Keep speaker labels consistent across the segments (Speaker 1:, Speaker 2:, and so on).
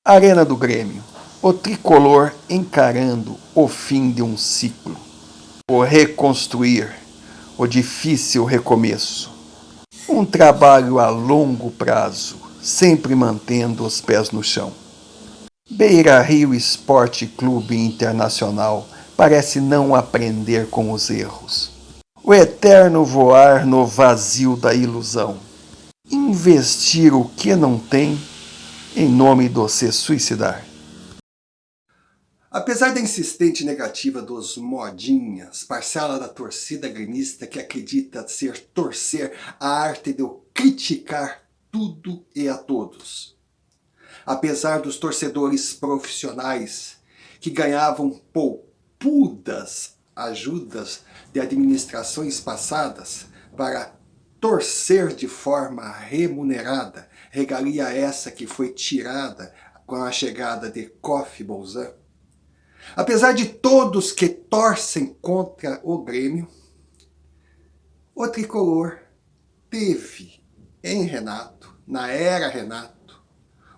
Speaker 1: Arena do Grêmio. O tricolor encarando o fim de um ciclo. O reconstruir. O difícil recomeço. Um trabalho a longo prazo, sempre mantendo os pés no chão. Beira-Rio Esporte Clube Internacional parece não aprender com os erros. O eterno voar no vazio da ilusão. Investir o que não tem em nome do se suicidar.
Speaker 2: Apesar da insistente negativa dos modinhas, parcela da torcida gremista que acredita ser torcer a arte de criticar tudo e a todos. Apesar dos torcedores profissionais que ganhavam poupudas ajudas de administrações passadas para torcer de forma remunerada, regalia essa que foi tirada com a chegada de Kofi Bouzan. Apesar de todos que torcem contra o Grêmio, o tricolor teve em Renato, na era Renato,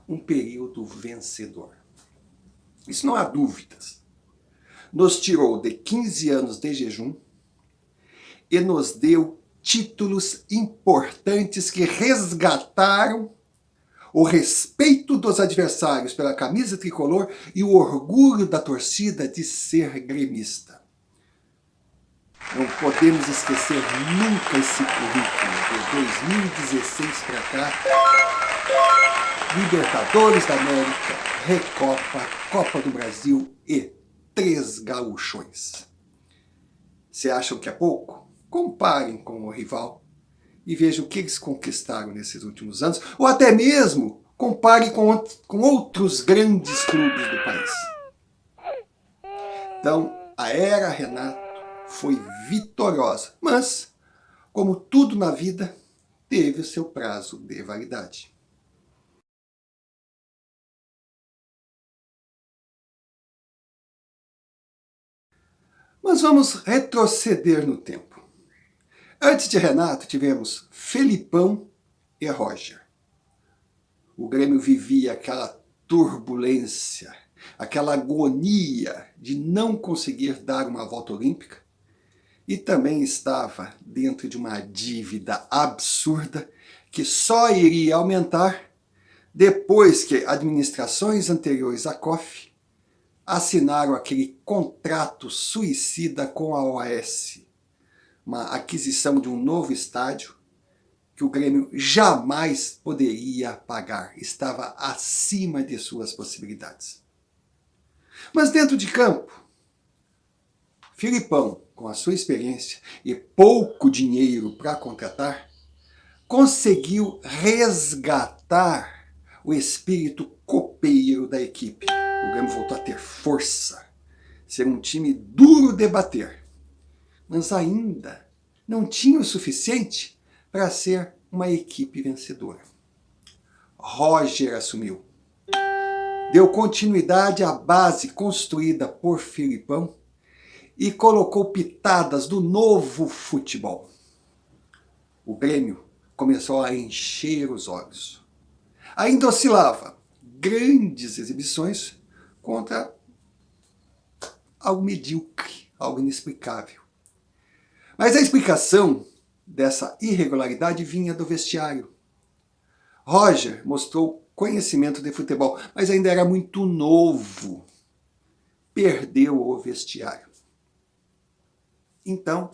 Speaker 2: um período vencedor. Isso não há dúvidas. Nos tirou de 15 anos de jejum e nos deu títulos importantes que resgataram o respeito dos adversários pela camisa tricolor e o orgulho da torcida de ser gremista. Não podemos esquecer nunca esse currículo de 2016 para cá. Libertadores da América, Recopa, Copa do Brasil e 3 gauchões. Se acham que é pouco? Comparem com o rival e vejam o que eles conquistaram nesses últimos anos, ou até mesmo compare com outros grandes clubes do país. Então, a era Renato foi vitoriosa, mas, como tudo na vida, teve o seu prazo de validade. Mas vamos retroceder no tempo. Antes de Renato, tivemos Felipão e Roger. O Grêmio vivia aquela turbulência, aquela agonia de não conseguir dar uma volta olímpica e também estava dentro de uma dívida absurda que só iria aumentar depois que administrações anteriores à COF assinaram aquele contrato suicida com a OAS, uma aquisição de um novo estádio que o Grêmio jamais poderia pagar, estava acima de suas possibilidades. Mas dentro de campo, Felipão, com a sua experiência e pouco dinheiro para contratar, conseguiu resgatar o espírito copeiro da equipe. O Grêmio voltou a ter força, ser um time duro de bater, mas ainda não tinha o suficiente para ser uma equipe vencedora. Roger assumiu. Deu continuidade à base construída por Felipão e colocou pitadas do novo futebol. O Grêmio começou a encher os olhos. Ainda oscilava grandes exibições contra algo medíocre, algo inexplicável. Mas a explicação dessa irregularidade vinha do vestiário. Roger mostrou conhecimento de futebol, mas ainda era muito novo. Perdeu o vestiário. Então,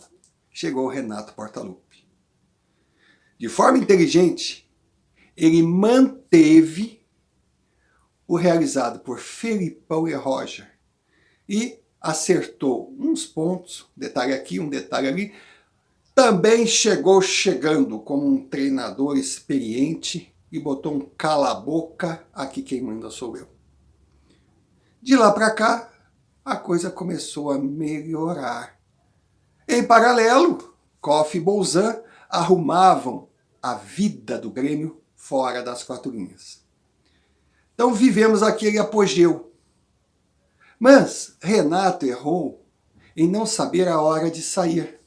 Speaker 2: chegou Renato Portaluppi. De forma inteligente, ele manteve o realizado por Felipão e Roger e acertou uns pontos, detalhe aqui, um detalhe ali. Também chegou chegando como um treinador experiente e botou um cala-boca, aqui quem manda sou eu. De lá para cá, a coisa começou a melhorar. Em paralelo, Kofi e Bouzan arrumavam a vida do Grêmio fora das 4 linhas. Então vivemos aquele apogeu. Mas Renato errou em não saber a hora de sair.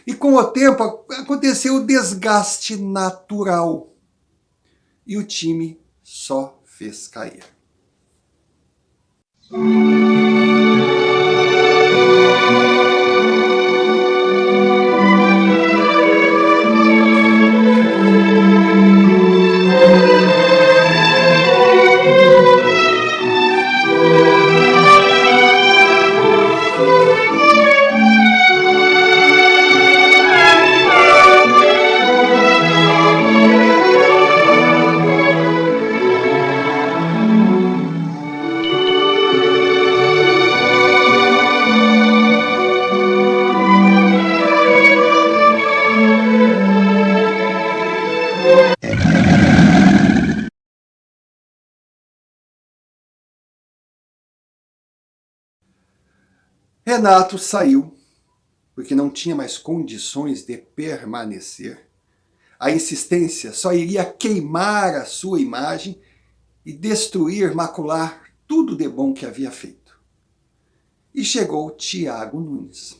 Speaker 2: E com o tempo aconteceu o desgaste natural. E o time só fez cair. Renato saiu porque não tinha mais condições de permanecer. A insistência só iria queimar a sua imagem e destruir, macular tudo de bom que havia feito. E chegou Thiago Nunes,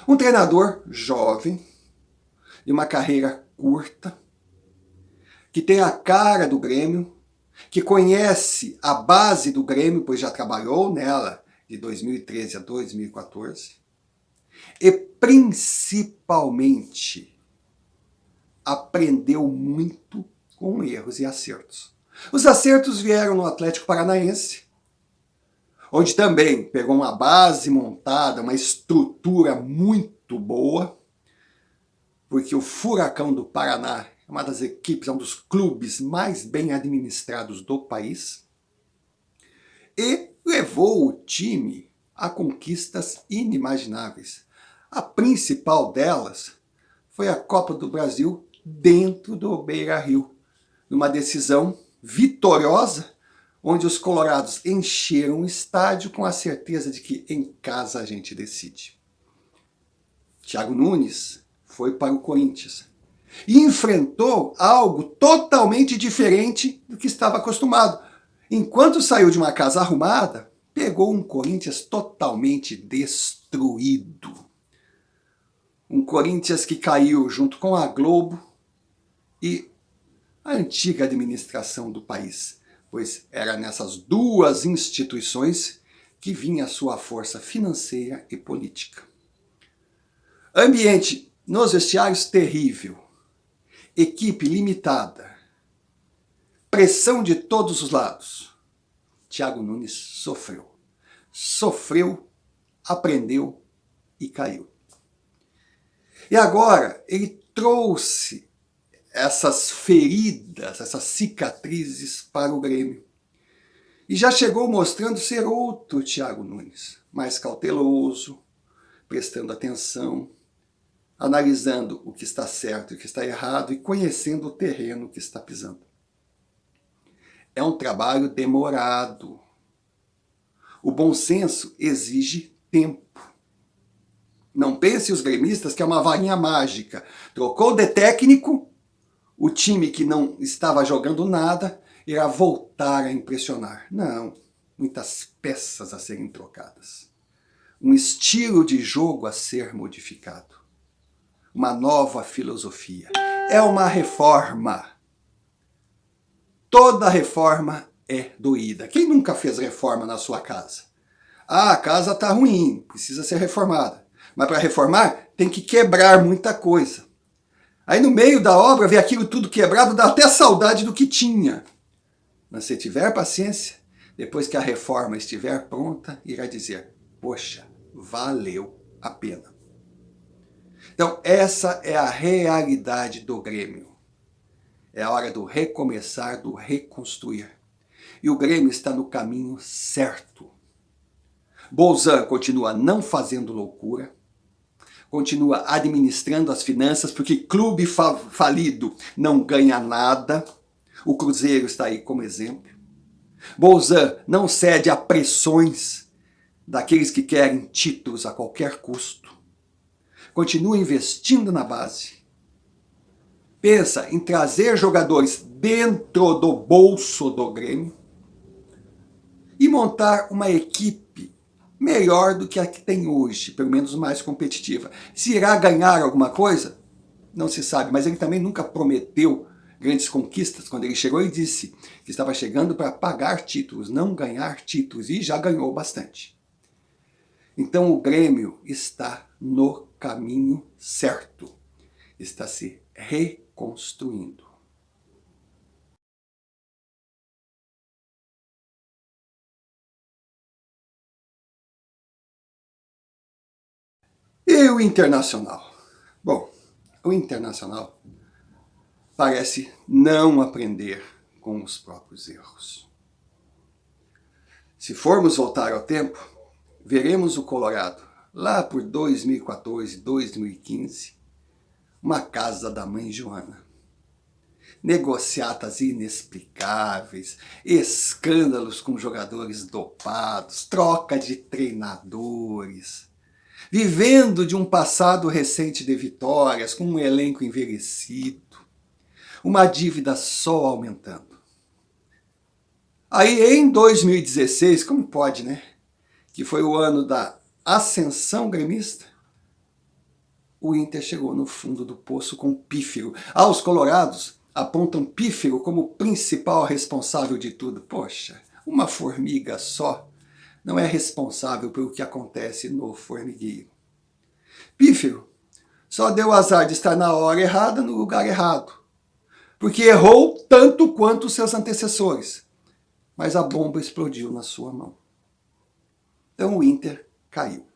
Speaker 2: um treinador jovem, de uma carreira curta, que tem a cara do Grêmio, que conhece a base do Grêmio, pois já trabalhou nela de 2013 a 2014, e principalmente aprendeu muito com erros e acertos. Os acertos vieram no Atlético Paranaense, onde também pegou uma base montada, uma estrutura muito boa, porque o Furacão do Paraná é uma das equipes, é um dos clubes mais bem administrados do país, e levou o time a conquistas inimagináveis. A principal delas foi a Copa do Brasil dentro do Beira-Rio, numa decisão vitoriosa, onde os colorados encheram o estádio com a certeza de que em casa a gente decide. Thiago Nunes foi para o Corinthians e enfrentou algo totalmente diferente do que estava acostumado. Enquanto saiu de uma casa arrumada, pegou um Corinthians totalmente destruído. Um Corinthians que caiu junto com a Globo e a antiga administração do país, pois era nessas duas instituições que vinha a sua força financeira e política. Ambiente nos vestiários terrível, equipe limitada, pressão de todos os lados. Thiago Nunes sofreu. Sofreu, aprendeu e caiu. E agora ele trouxe essas feridas, essas cicatrizes para o Grêmio. E já chegou mostrando ser outro Thiago Nunes, mais cauteloso, prestando atenção, analisando o que está certo e o que está errado e conhecendo o terreno que está pisando. É um trabalho demorado. O bom senso exige tempo. Não pense os gremistas que é uma varinha mágica. Trocou de técnico, o time que não estava jogando nada irá voltar a impressionar. Não, muitas peças a serem trocadas. Um estilo de jogo a ser modificado. Uma nova filosofia. É uma reforma. Toda reforma é doída. Quem nunca fez reforma na sua casa? Ah, a casa está ruim, precisa ser reformada. Mas para reformar tem que quebrar muita coisa. Aí no meio da obra vê aquilo tudo quebrado, dá até saudade do que tinha. Mas se tiver paciência, depois que a reforma estiver pronta, irá dizer, poxa, valeu a pena. Então essa é a realidade do Grêmio. É a hora do recomeçar, do reconstruir. E o Grêmio está no caminho certo. Bolzan continua não fazendo loucura, continua administrando as finanças, porque clube falido não ganha nada. O Cruzeiro está aí como exemplo. Bolzan não cede a pressões daqueles que querem títulos a qualquer custo. Continua investindo na base. Pensa em trazer jogadores dentro do bolso do Grêmio e montar uma equipe melhor do que a que tem hoje, pelo menos mais competitiva. Se irá ganhar alguma coisa? Não se sabe, mas ele também nunca prometeu grandes conquistas. Quando ele chegou, ele disse que estava chegando para pagar títulos, não ganhar títulos, e já ganhou bastante. Então o Grêmio está no caminho certo, está se reconstruindo. E o Internacional? Bom, o Internacional parece não aprender com os próprios erros. Se formos voltar ao tempo, veremos o Colorado, lá por 2014, 2015, uma casa da mãe Joana. Negociatas inexplicáveis, escândalos com jogadores dopados, troca de treinadores, vivendo de um passado recente de vitórias, com um elenco envelhecido, uma dívida só aumentando. Aí em 2016, como pode, né? Que foi o ano da ascensão gremista, o Inter chegou no fundo do poço com Pífero. Os colorados apontam Pífero como principal responsável de tudo. Poxa, uma formiga só não é responsável pelo que acontece no formigueiro. Pífero só deu azar de estar na hora errada, no lugar errado, porque errou tanto quanto seus antecessores, mas a bomba explodiu na sua mão. Então o Inter caiu.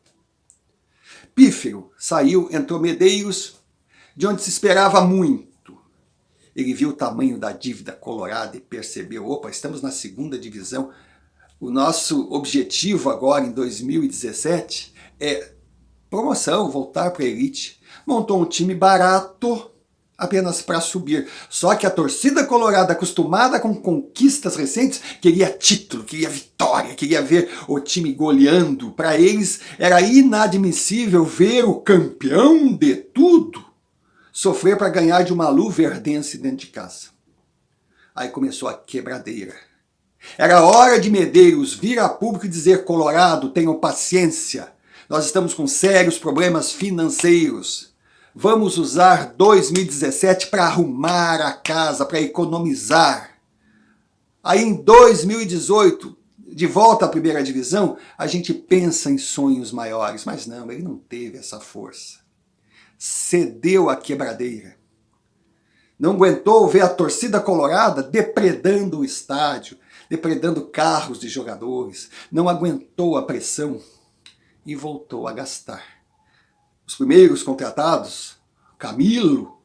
Speaker 2: Pífero saiu, entrou Medeiros, de onde se esperava muito. Ele viu o tamanho da dívida colorada e percebeu, opa, estamos na segunda divisão. O nosso objetivo agora em 2017 é promoção, voltar para a elite. Montou um time barato apenas para subir. Só que a torcida colorada, acostumada com conquistas recentes, queria título, queria vitória, queria ver o time goleando. Para eles era inadmissível ver o campeão de tudo sofrer para ganhar de uma luverdense dentro de casa. Aí começou a quebradeira. Era hora de Medeiros vir a público e dizer: Colorado, tenham paciência, nós estamos com sérios problemas financeiros. Vamos usar 2017 para arrumar a casa, para economizar. Aí em 2018, de volta à primeira divisão, a gente pensa em sonhos maiores. Mas não, ele não teve essa força. Cedeu à quebradeira. Não aguentou ver a torcida colorada depredando o estádio, depredando carros de jogadores. Não aguentou a pressão e voltou a gastar. Os primeiros contratados, Camilo,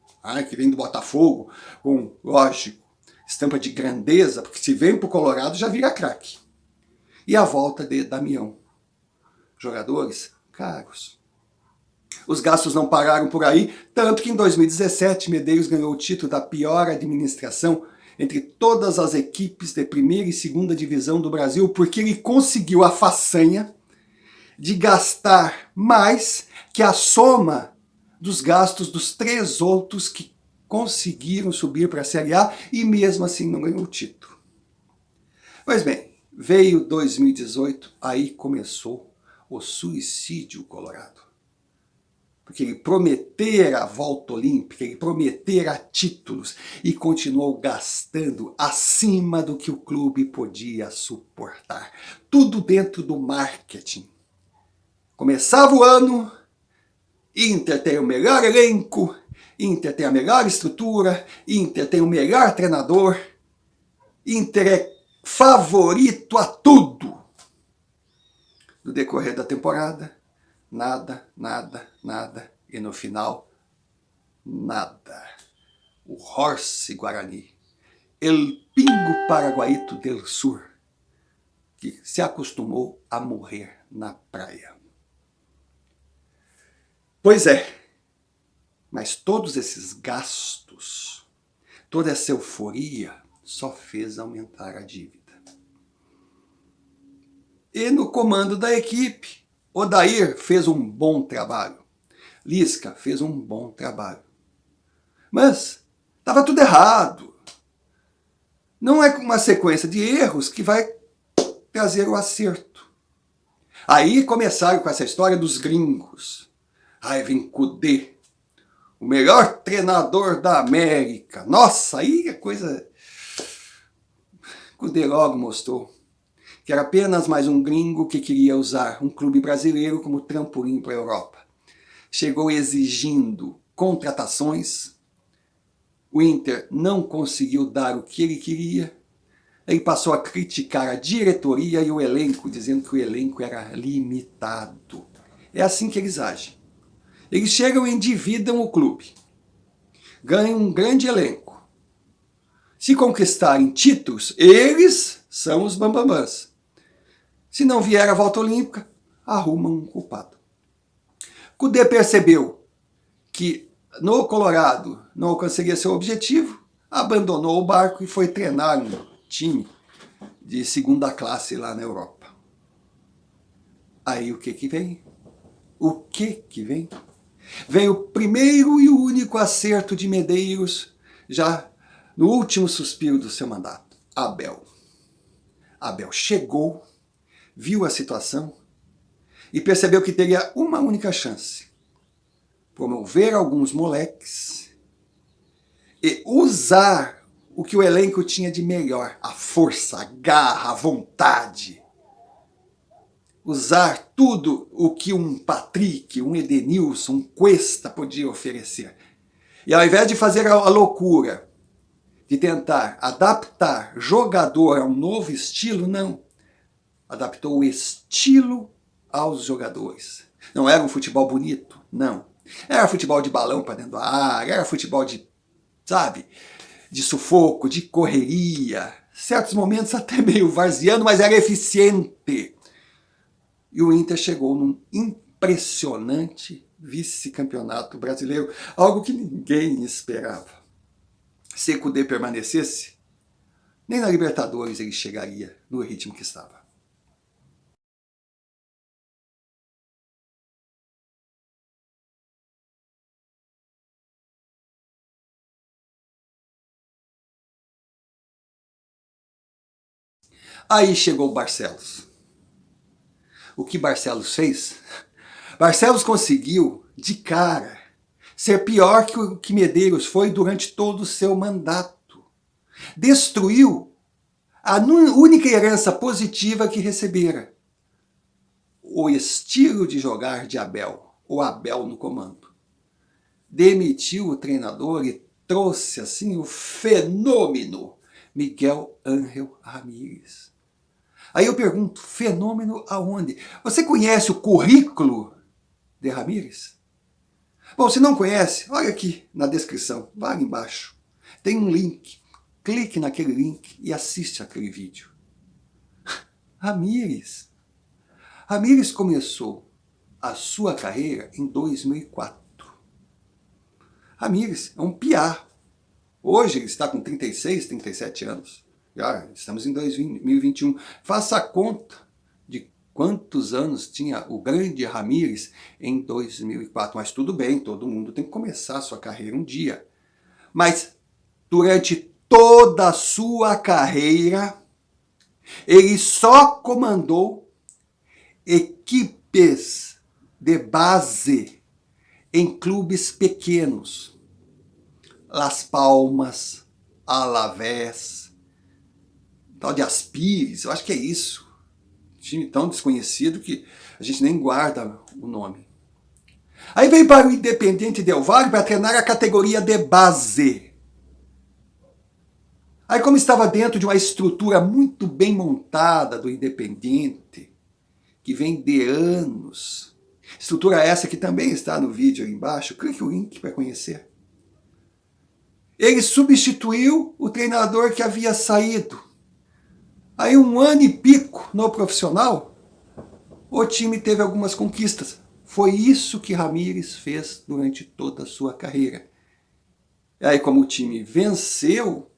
Speaker 2: que vem do Botafogo, com, lógico, estampa de grandeza, porque se vem para o Colorado já vira craque. E a volta de Damião. Jogadores caros. Os gastos não pararam por aí, tanto que em 2017 Medeiros ganhou o título da pior administração entre todas as equipes de primeira e segunda divisão do Brasil, porque ele conseguiu a façanha de gastar mais que a soma dos gastos dos 3 outros que conseguiram subir para a Série A e mesmo assim não ganhou o título. Pois bem, veio 2018, aí começou o suicídio colorado. Porque ele prometera a volta olímpica, ele prometera títulos e continuou gastando acima do que o clube podia suportar. Tudo dentro do marketing. Começava o ano, Inter tem o melhor elenco, Inter tem a melhor estrutura, Inter tem o melhor treinador, Inter é favorito a tudo. No decorrer da temporada, nada, nada, nada, e no final, nada. O Horse Guarani, El Pingo Paraguaito del Sur, que se acostumou a morrer na praia. Pois é, mas todos esses gastos, toda essa euforia só fez aumentar a dívida. E no comando da equipe, Odair fez um bom trabalho. Lisca fez um bom trabalho. Mas estava tudo errado. Não é uma sequência de erros que vai trazer o acerto. Aí começaram com essa história dos gringos. Aí vem Kudê, o melhor treinador da América. Nossa, aí a coisa... Cudê logo mostrou que era apenas mais um gringo que queria usar um clube brasileiro como trampolim para a Europa. Chegou exigindo contratações, o Inter não conseguiu dar o que ele queria, ele passou a criticar a diretoria e o elenco, dizendo que o elenco era limitado. É assim que eles agem. Eles chegam e endividam o clube, ganham um grande elenco. Se conquistarem títulos, eles são os bambambãs. Se não vier a volta olímpica, arrumam um culpado. Cudê percebeu que no Colorado não alcançaria seu objetivo, abandonou o barco e foi treinar um time de segunda classe lá na Europa. Aí o que vem? O que vem? Vem o primeiro e o único acerto de Medeiros já no último suspiro do seu mandato, Abel. Abel chegou, viu a situação e percebeu que teria uma única chance: promover alguns moleques e usar o que o elenco tinha de melhor, a força, a garra, a vontade. Usar tudo o que um Patrick, um Edenilson, um Cuesta podia oferecer. E ao invés de fazer a loucura de tentar adaptar jogador a um novo estilo, não. Adaptou o estilo aos jogadores. Não era um futebol bonito? Não. Era futebol de balão para dentro da área, era futebol de, sabe, de sufoco, de correria. Certos momentos até meio varziano, mas era eficiente. E o Inter chegou num impressionante vice-campeonato brasileiro, algo que ninguém esperava. Se Cudê permanecesse, nem na Libertadores ele chegaria no ritmo que estava. Aí chegou o Barcelos. O que Barcelos fez? Barcelos conseguiu, de cara, ser pior que o que Medeiros foi durante todo o seu mandato. Destruiu a única herança positiva que recebera: o estilo de jogar de Abel, o Abel no comando. Demitiu o treinador e trouxe assim o fenômeno Miguel Ángel Ramírez. Aí eu pergunto, fenômeno aonde? Você conhece o currículo de Ramírez? Bom, se não conhece, olha aqui na descrição, lá embaixo. Tem um link. Clique naquele link e assiste aquele vídeo. Ramírez. Ramírez começou a sua carreira em 2004. Ramírez é um piá. Hoje ele está com 36, 37 anos. Já estamos em 2021. Faça a conta de quantos anos tinha o grande Ramírez em 2004. Mas tudo bem, todo mundo tem que começar a sua carreira um dia. Mas durante toda a sua carreira, ele só comandou equipes de base em clubes pequenos. Las Palmas, Alavés, tal de Aspires, eu acho que é isso. Time tão desconhecido que a gente nem guarda o nome. Aí veio para o Independiente Del Valle para treinar a categoria de base. Aí, como estava dentro de uma estrutura muito bem montada do Independiente, que vem de anos, estrutura essa que também está no vídeo aí embaixo, clique o link para conhecer. Ele substituiu o treinador que havia saído. Aí 1 ano e pico no profissional, o time teve algumas conquistas. Foi isso que Ramírez fez durante toda a sua carreira. E aí, como o time venceu,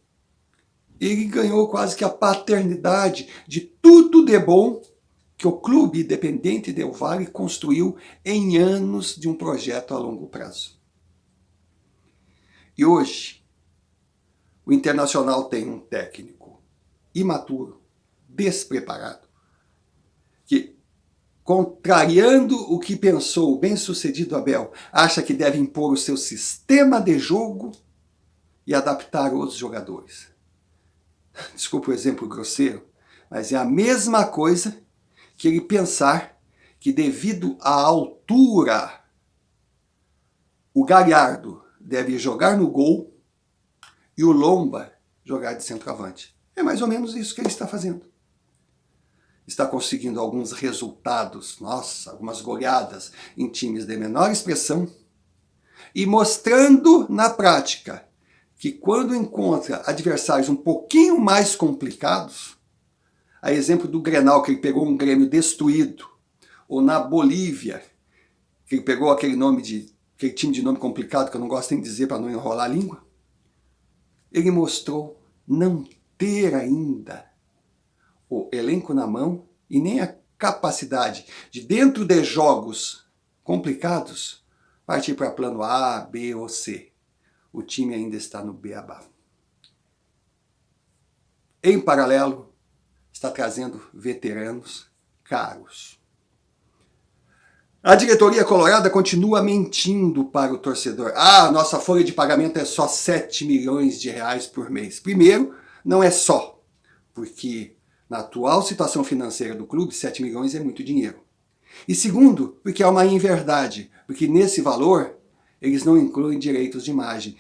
Speaker 2: ele ganhou quase que a paternidade de tudo de bom que o clube Independiente Del Valle construiu em anos de um projeto a longo prazo. E hoje, o Internacional tem um técnico imaturo, despreparado, que contrariando o que pensou o bem-sucedido Abel, acha que deve impor o seu sistema de jogo e adaptar os jogadores. Desculpa o exemplo grosseiro, mas é a mesma coisa que ele pensar que, devido à altura, o Galhardo deve jogar no gol e o Lomba jogar de centroavante. É mais ou menos isso que ele está fazendo. Está conseguindo alguns resultados, algumas goleadas em times de menor expressão, e mostrando na prática que, quando encontra adversários um pouquinho mais complicados, a exemplo do Grenal, que ele pegou um Grêmio destruído, ou na Bolívia, que ele pegou aquele time de nome complicado que eu não gosto nem de dizer para não enrolar a língua, ele mostrou não ter ainda o elenco na mão e nem a capacidade de, dentro de jogos complicados, partir para plano A, B ou C. O time ainda está no beabá. Em paralelo, está trazendo veteranos caros. A diretoria colorada continua mentindo para o torcedor. Nossa folha de pagamento é só 7 milhões de reais por mês. Primeiro, não é só, porque na atual situação financeira do clube, 7 milhões é muito dinheiro. E segundo, porque é uma inverdade, porque nesse valor eles não incluem direitos de imagem.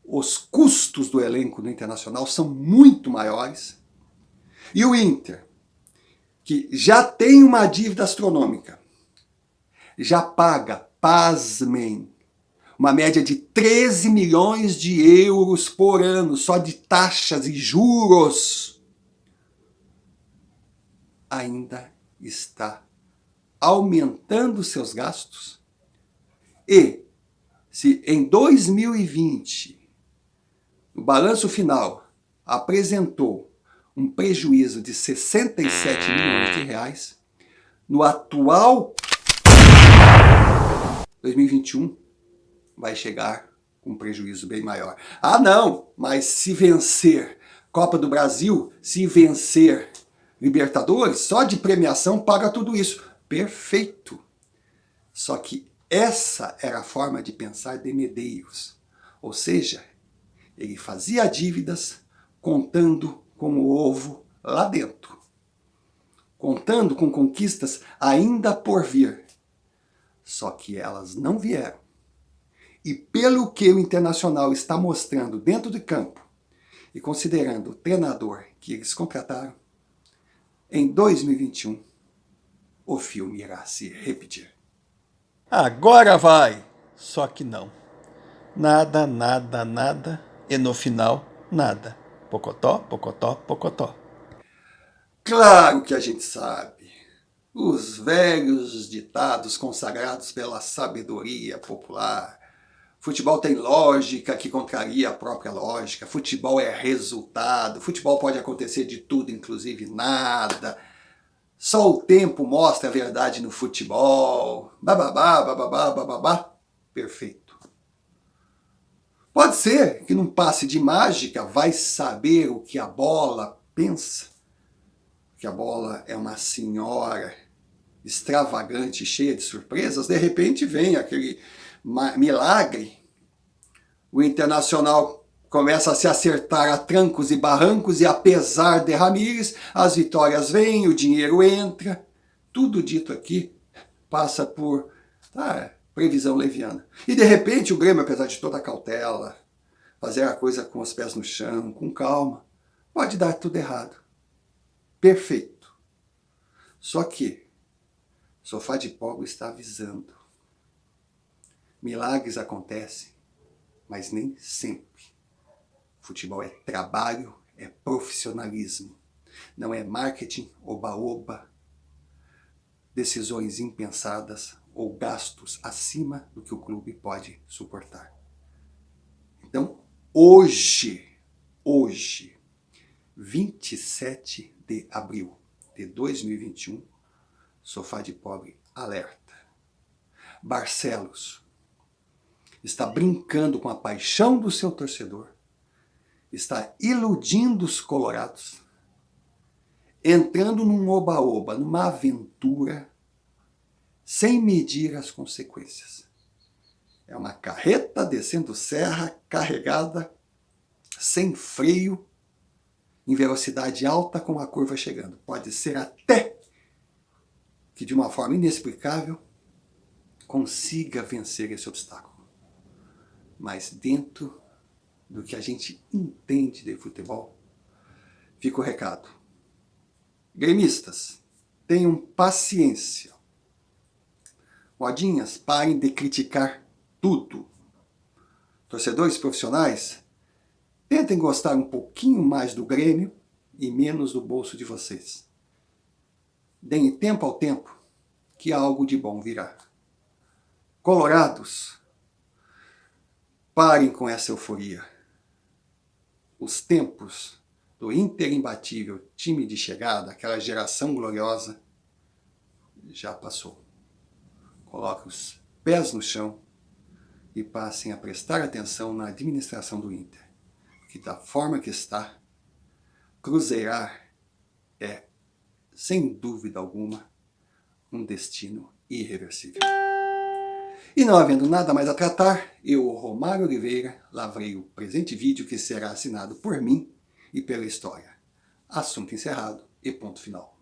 Speaker 2: Os custos do elenco do Internacional são muito maiores. E o Inter, que já tem uma dívida astronômica, já paga, pasmem, uma média de 13 milhões de euros por ano, só de taxas e juros, ainda está aumentando seus gastos. E se em 2020, no balanço final, apresentou um prejuízo de 67 milhões de reais, no atual 2021 vai chegar com um prejuízo bem maior. Não, mas se vencer Copa do Brasil, se vencer Libertadores, só de premiação paga tudo isso. Perfeito. Só que essa era a forma de pensar de Medeiros. Ou seja, ele fazia dívidas contando com o ovo lá dentro. Contando com conquistas ainda por vir. Só que elas não vieram. E pelo que o Internacional está mostrando dentro de campo, e considerando o treinador que eles contrataram, em 2021 o filme irá se repetir.
Speaker 1: Agora vai! Só que não. Nada, nada, nada, e no final, nada. Pocotó, pocotó, pocotó.
Speaker 2: Claro que a gente sabe. Os velhos ditados consagrados pela sabedoria popular. Futebol tem lógica que contraria a própria lógica. Futebol é resultado. Futebol pode acontecer de tudo, inclusive nada. Só o tempo mostra a verdade no futebol. Bababá, bababá, bababá. Perfeito. Pode ser que num passe de mágica vai saber o que a bola pensa. Que a bola é uma senhora extravagante, cheia de surpresas. De repente vem aquele milagre. O Internacional começa a se acertar a trancos e barrancos e, apesar de Ramírez, as vitórias vêm, o dinheiro entra. Tudo dito aqui passa por previsão leviana. E de repente o Grêmio, apesar de toda a cautela, fazer a coisa com os pés no chão, com calma, pode dar tudo errado. Perfeito. Só que Sofá de Pobre está avisando. Milagres acontecem, mas nem sempre. Futebol é trabalho, é profissionalismo. Não é marketing, oba-oba, decisões impensadas ou gastos acima do que o clube pode suportar. Então, hoje, 27 de abril de 2021, Sofá de Pobre alerta. Barcelos está brincando com a paixão do seu torcedor, está iludindo os colorados, entrando num oba-oba, numa aventura sem medir as consequências. É uma carreta descendo serra, carregada, sem freio, em velocidade alta com a curva chegando. Pode ser até que de uma forma inexplicável consiga vencer esse obstáculo. Mas dentro do que a gente entende de futebol, fica o recado. Gremistas, tenham paciência. Modinhas, parem de criticar tudo. Torcedores profissionais, tentem gostar um pouquinho mais do Grêmio e menos do bolso de vocês. Deem tempo ao tempo que algo de bom virá. Colorados, parem com essa euforia. Os tempos do Inter imbatível, time de chegada, aquela geração gloriosa, já passou. Coloquem os pés no chão e passem a prestar atenção na administração do Inter, que da forma que está, cruzeirar é, sem dúvida alguma, um destino irreversível. E não havendo nada mais a tratar, eu, Romário Oliveira, lavrei o presente vídeo que será assinado por mim e pela história. Assunto encerrado e ponto final.